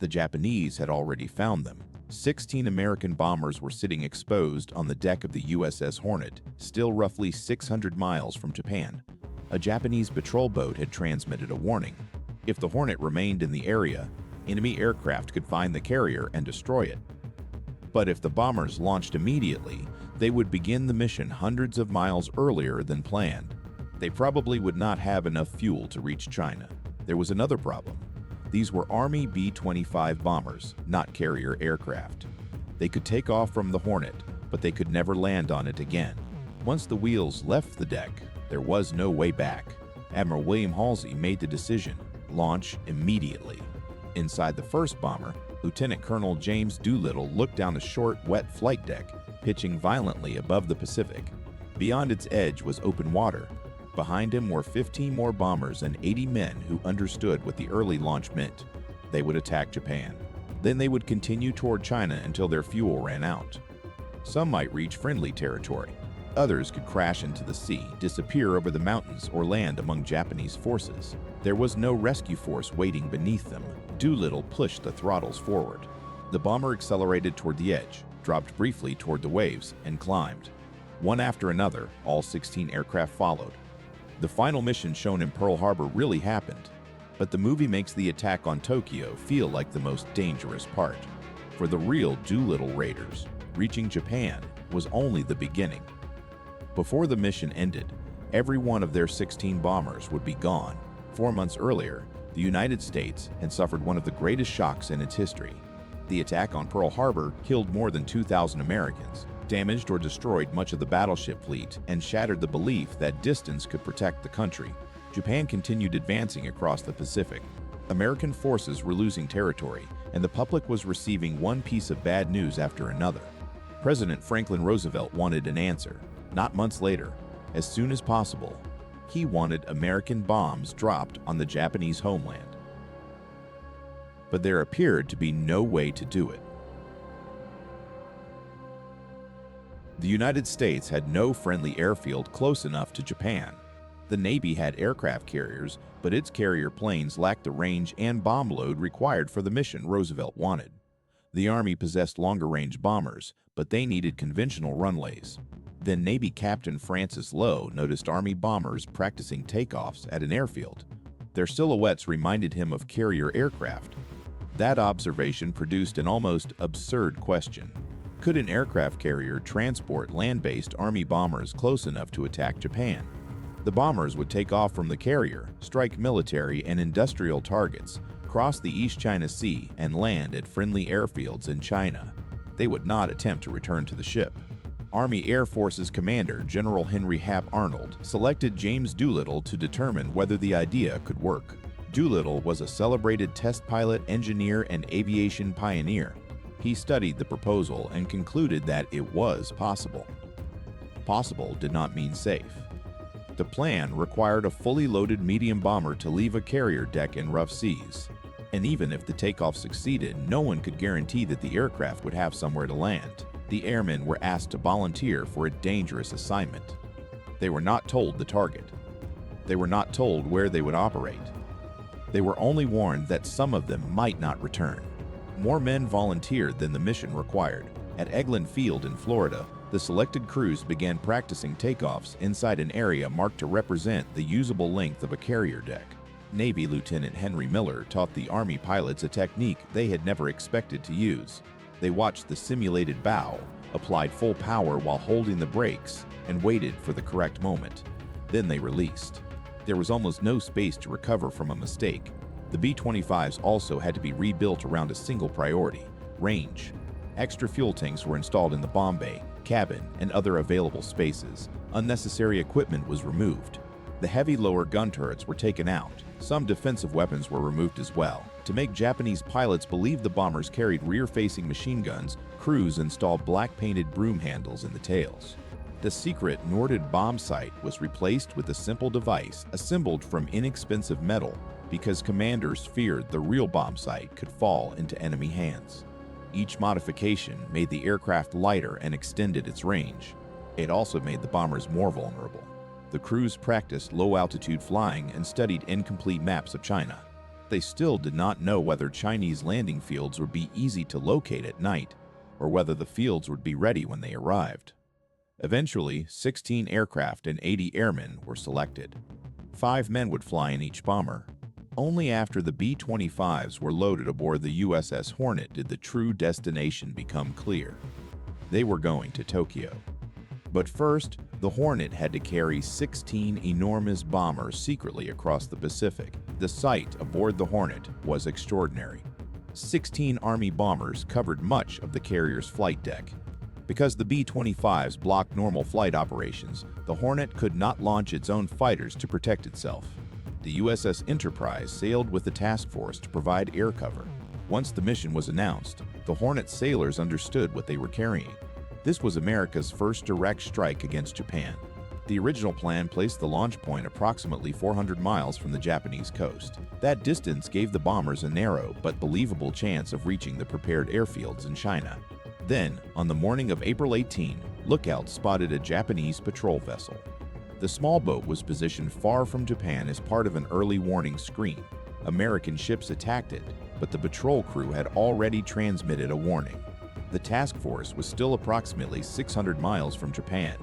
The Japanese had already found them. 16 American bombers were sitting exposed on the deck of the USS Hornet, still roughly 600 miles from Japan. A Japanese patrol boat had transmitted a warning. If the Hornet remained in the area, enemy aircraft could find the carrier and destroy it. But if the bombers launched immediately, they would begin the mission hundreds of miles earlier than planned. They probably would not have enough fuel to reach China. There was another problem. These were Army B-25 bombers, not carrier aircraft. They could take off from the Hornet, but they could never land on it again. Once the wheels left the deck, there was no way back. Admiral William Halsey made the decision: launch immediately. Inside the first bomber, Lieutenant Colonel James Doolittle looked down a short, wet flight deck, pitching violently above the Pacific. Beyond its edge was open water. Behind him were 15 more bombers and 80 men who understood what the early launch meant. They would attack Japan. Then they would continue toward China until their fuel ran out. Some might reach friendly territory. Others could crash into the sea, disappear over the mountains, or land among Japanese forces. There was no rescue force waiting beneath them. Doolittle pushed the throttles forward. The bomber accelerated toward the edge, dropped briefly toward the waves, and climbed. One after another, all 16 aircraft followed. The final mission shown in Pearl Harbor really happened, but the movie makes the attack on Tokyo feel like the most dangerous part. For the real Doolittle Raiders, reaching Japan was only the beginning. Before the mission ended, every one of their 16 bombers would be gone. 4 months earlier, the United States had suffered one of the greatest shocks in its history. The attack on Pearl Harbor killed more than 2,000 Americans, damaged or destroyed much of the battleship fleet, and shattered the belief that distance could protect the country. Japan continued advancing across the Pacific. American forces were losing territory, and the public was receiving one piece of bad news after another. President Franklin Roosevelt wanted an answer. Not months later, as soon as possible, he wanted American bombs dropped on the Japanese homeland. But there appeared to be no way to do it. The United States had no friendly airfield close enough to Japan. The Navy had aircraft carriers, but its carrier planes lacked the range and bomb load required for the mission Roosevelt wanted. The Army possessed longer-range bombers, but they needed conventional runways. Then Navy Captain Francis Lowe noticed Army bombers practicing takeoffs at an airfield. Their silhouettes reminded him of carrier aircraft. That observation produced an almost absurd question. Could an aircraft carrier transport land-based Army bombers close enough to attack Japan? The bombers would take off from the carrier, strike military and industrial targets, cross the East China Sea, and land at friendly airfields in China. They would not attempt to return to the ship. Army Air Forces Commander General Henry Hap Arnold selected James Doolittle to determine whether the idea could work. Doolittle was a celebrated test pilot, engineer, and aviation pioneer. He studied the proposal and concluded that it was possible. Possible did not mean safe. The plan required a fully loaded medium bomber to leave a carrier deck in rough seas. And even if the takeoff succeeded, no one could guarantee that the aircraft would have somewhere to land. The airmen were asked to volunteer for a dangerous assignment. They were not told the target. They were not told where they would operate. They were only warned that some of them might not return. More men volunteered than the mission required. At Eglin Field in Florida, the selected crews began practicing takeoffs inside an area marked to represent the usable length of a carrier deck. Navy Lieutenant Henry Miller taught the Army pilots a technique they had never expected to use. They watched the simulated bow, applied full power while holding the brakes, and waited for the correct moment. Then they released. There was almost no space to recover from a mistake. The B-25s also had to be rebuilt around a single priority: range. Extra fuel tanks were installed in the bomb bay, cabin, and other available spaces. Unnecessary equipment was removed. The heavy lower gun turrets were taken out. Some defensive weapons were removed as well. To make Japanese pilots believe the bombers carried rear-facing machine guns, crews installed black-painted broom handles in the tails. The secret Norded bomb sight was replaced with a simple device assembled from inexpensive metal because commanders feared the real bomb sight could fall into enemy hands. Each modification made the aircraft lighter and extended its range. It also made the bombers more vulnerable. The crews practiced low-altitude flying and studied incomplete maps of China. They still did not know whether Chinese landing fields would be easy to locate at night, or whether the fields would be ready when they arrived. Eventually, 16 aircraft and 80 airmen were selected. 5 men would fly in each bomber. Only after the B-25s were loaded aboard the USS Hornet did the true destination become clear. They were going to Tokyo. But first, the Hornet had to carry 16 enormous bombers secretly across the Pacific. The sight aboard the Hornet was extraordinary. 16 Army bombers covered much of the carrier's flight deck. Because the B-25s blocked normal flight operations, the Hornet could not launch its own fighters to protect itself. The USS Enterprise sailed with the task force to provide air cover. Once the mission was announced, the Hornet sailors understood what they were carrying. This was America's first direct strike against Japan. The original plan placed the launch point approximately 400 miles from the Japanese coast. That distance gave the bombers a narrow but believable chance of reaching the prepared airfields in China. Then, on the morning of April 18, lookouts spotted a Japanese patrol vessel. The small boat was positioned far from Japan as part of an early warning screen. American ships attacked it, but the patrol crew had already transmitted a warning. The task force was still approximately 600 miles from Japan.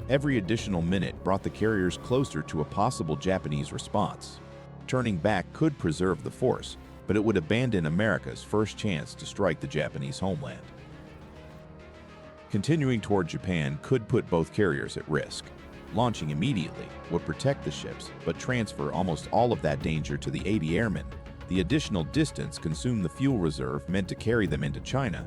Every additional minute brought the carriers closer to a possible Japanese response. Turning back could preserve the force, but it would abandon America's first chance to strike the Japanese homeland. Continuing toward Japan could put both carriers at risk. Launching immediately would protect the ships, but transfer almost all of that danger to the 80 airmen. The additional distance consumed the fuel reserve meant to carry them into China.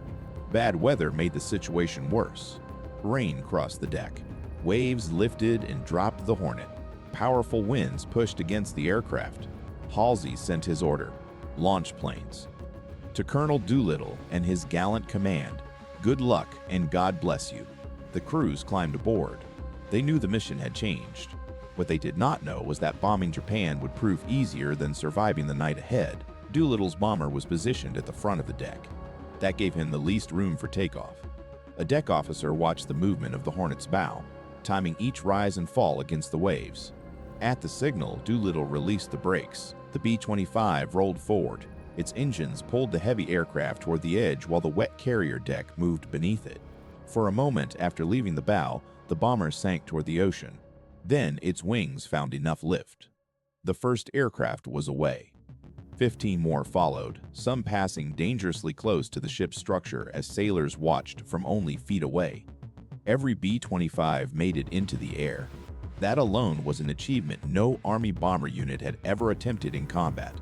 Bad weather made the situation worse. Rain crossed the deck. Waves lifted and dropped the Hornet. Powerful winds pushed against the aircraft. Halsey sent his order: launch planes. To Colonel Doolittle and his gallant command, good luck and God bless you. The crews climbed aboard. They knew the mission had changed. What they did not know was that bombing Japan would prove easier than surviving the night ahead. Doolittle's bomber was positioned at the front of the deck. That gave him the least room for takeoff. A deck officer watched the movement of the Hornet's bow, timing each rise and fall against the waves. At the signal, Doolittle released the brakes. The B-25 rolled forward. Its engines pulled the heavy aircraft toward the edge while the wet carrier deck moved beneath it. For a moment after leaving the bow, the bomber sank toward the ocean. Then its wings found enough lift. The first aircraft was away. 15 more followed, some passing dangerously close to the ship's structure as sailors watched from only feet away. Every B-25 made it into the air. That alone was an achievement no Army bomber unit had ever attempted in combat.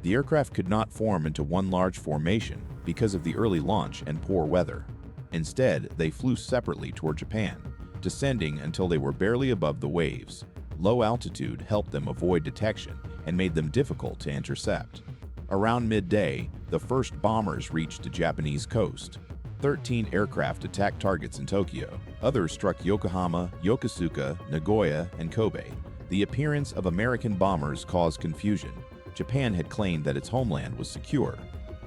The aircraft could not form into one large formation because of the early launch and poor weather. Instead, they flew separately toward Japan, descending until they were barely above the waves. Low altitude helped them avoid detection and made them difficult to intercept. Around midday, the first bombers reached the Japanese coast. 13 aircraft attacked targets in Tokyo. Others struck Yokohama, Yokosuka, Nagoya, and Kobe. The appearance of American bombers caused confusion. Japan had claimed that its homeland was secure.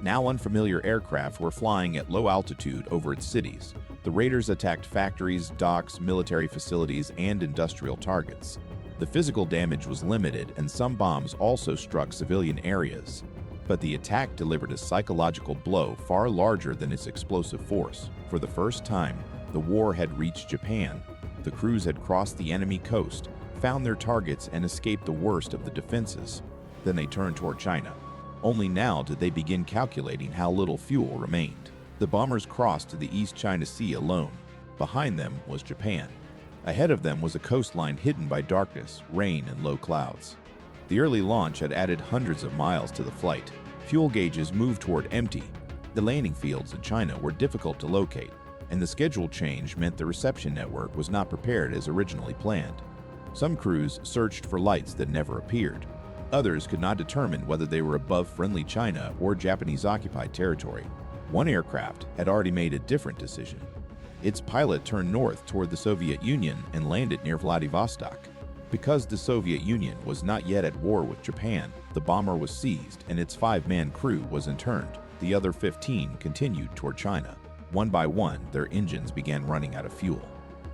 Now unfamiliar aircraft were flying at low altitude over its cities. The raiders attacked factories, docks, military facilities, and industrial targets. The physical damage was limited, and some bombs also struck civilian areas. But the attack delivered a psychological blow far larger than its explosive force. For the first time, the war had reached Japan. The crews had crossed the enemy coast, found their targets, and escaped the worst of the defenses. Then they turned toward China. Only now did they begin calculating how little fuel remained. The bombers crossed to the East China Sea alone. Behind them was Japan. Ahead of them was a coastline hidden by darkness, rain, and low clouds. The early launch had added hundreds of miles to the flight. Fuel gauges moved toward empty. The landing fields in China were difficult to locate, and the schedule change meant the reception network was not prepared as originally planned. Some crews searched for lights that never appeared. Others could not determine whether they were above friendly China or Japanese-occupied territory. One aircraft had already made a different decision. Its pilot turned north toward the Soviet Union and landed near Vladivostok. Because the Soviet Union was not yet at war with Japan, the bomber was seized and its 5-man crew was interned. The other 15 continued toward China. One by one, their engines began running out of fuel.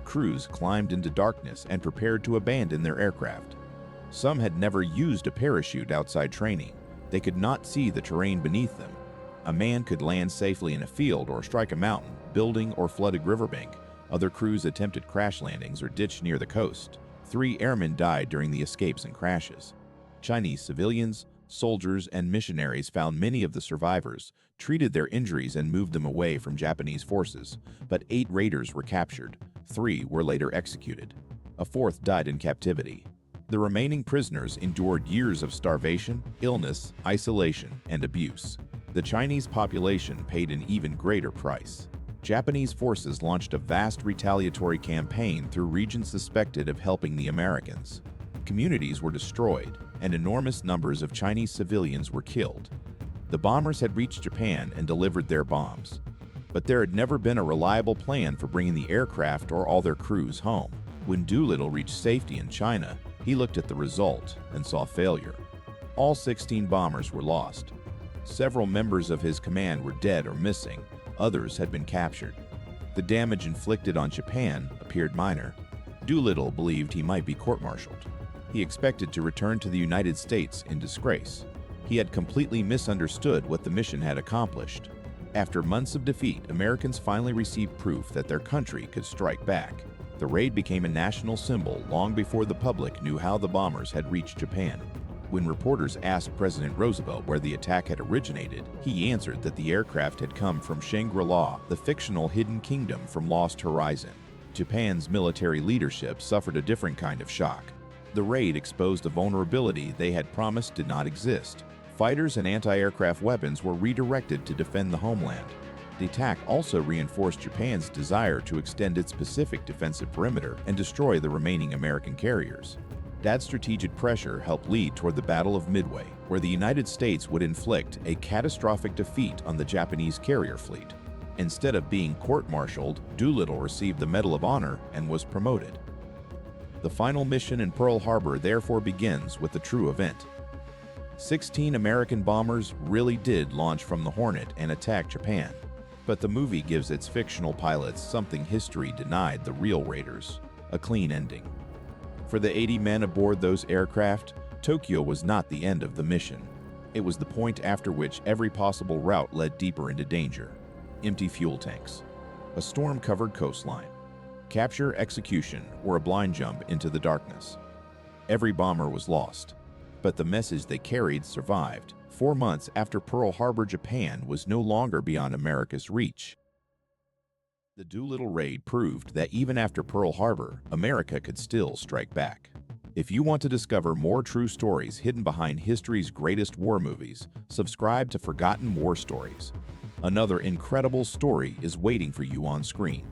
Crews climbed into darkness and prepared to abandon their aircraft. Some had never used a parachute outside training. They could not see the terrain beneath them. A man could land safely in a field or strike a mountain, building, or flooded riverbank. Other crews attempted crash landings or ditched near the coast. 3 airmen died during the escapes and crashes. Chinese civilians, soldiers, and missionaries found many of the survivors, treated their injuries, and moved them away from Japanese forces, but 8 raiders were captured. 3 were later executed. A 4th died in captivity. The remaining prisoners endured years of starvation, illness, isolation, and abuse. The Chinese population paid an even greater price. Japanese forces launched a vast retaliatory campaign through regions suspected of helping the Americans. Communities were destroyed, and enormous numbers of Chinese civilians were killed. The bombers had reached Japan and delivered their bombs. But there had never been a reliable plan for bringing the aircraft or all their crews home. When Doolittle reached safety in China, he looked at the result and saw failure. All 16 bombers were lost. Several members of his command were dead or missing. Others had been captured. The damage inflicted on Japan appeared minor. Doolittle believed he might be court-martialed. He expected to return to the United States in disgrace. He had completely misunderstood what the mission had accomplished. After months of defeat, Americans finally received proof that their country could strike back. The raid became a national symbol long before the public knew how the bombers had reached Japan. When reporters asked President Roosevelt where the attack had originated, he answered that the aircraft had come from Shangri-La, the fictional hidden kingdom from Lost Horizon. Japan's military leadership suffered a different kind of shock. The raid exposed a vulnerability they had promised did not exist. Fighters and anti-aircraft weapons were redirected to defend the homeland. The attack also reinforced Japan's desire to extend its Pacific defensive perimeter and destroy the remaining American carriers. That strategic pressure helped lead toward the Battle of Midway, where the United States would inflict a catastrophic defeat on the Japanese carrier fleet. Instead of being court-martialed, Doolittle received the Medal of Honor and was promoted. The final mission in Pearl Harbor therefore begins with the true event. 16 American bombers really did launch from the Hornet and attack Japan. But the movie gives its fictional pilots something history denied the real raiders: a clean ending. For the 80 men aboard those aircraft, Tokyo was not the end of the mission. It was the point after which every possible route led deeper into danger. Empty fuel tanks, a storm-covered coastline, capture, execution, or a blind jump into the darkness. Every bomber was lost, but the message they carried survived. 4 months after Pearl Harbor, Japan was no longer beyond America's reach. The Doolittle Raid proved that even after Pearl Harbor, America could still strike back. If you want to discover more true stories hidden behind history's greatest war movies, subscribe to Forgotten War Stories. Another incredible story is waiting for you on screen.